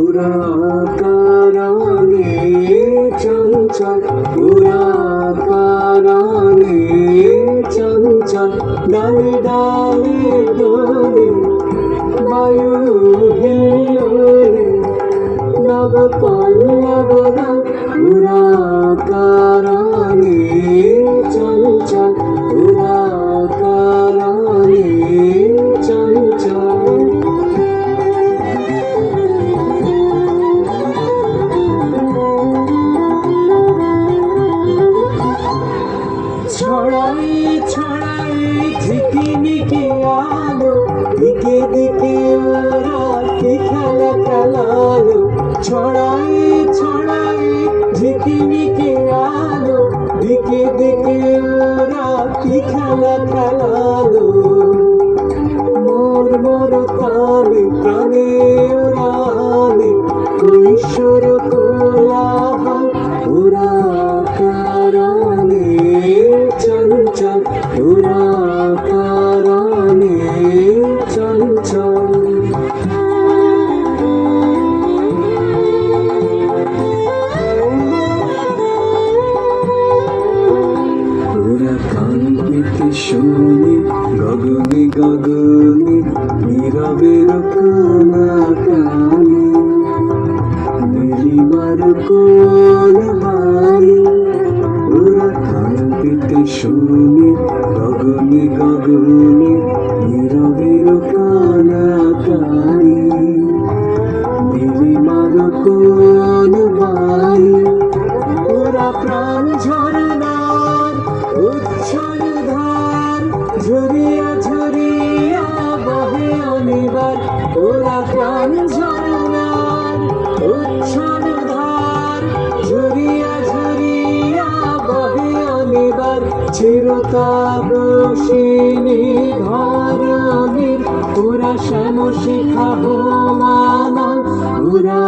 ওরা কারণে চঞ্চল, ওরা কারণে চঞ্চল, ডালে ডালে দোলে বায়ু হিলোলে নব পল্লব ওরা কারণে চঞ্চল, ওরা কারণে চঞ্চল। ছড়াই ছড়াই ঝিকিমিকি আলো, দিকে দিকে ওরা কি খেলা খেলালো। ছড়াই ছড়াই ঝিকিমিকি আলো, দিকে দিকে ওরা কি খেলা খেলালো। মোর মোর তালে প্রাণে ওরালে কৈশোর কোলাহল, ওরা কারণে চঞ্চল, ওরা কারণে চঞ্চল। ওরা কান পেতে শোনে গগনে গগনে নীরবের কানাকানি, নীলিমার কোল হারি। ওরা কান পেতে শোনে গগনে গগনে নীরবের কানাকানি, নীলিমার কোল হারি। ওরা প্রাণ ঝরনার উচ্ছল ধার, ঝরিয়া ঝরিয়া বহে অনিবার। ওরা প্রাণ ঝরনার উচ্ছল ধার, ঝরিয়া ঝরিয়া বহে অনিবার। চিরতাপসিনী ধরণীর ওরা শ্যামশিখা হোমানল, ওরা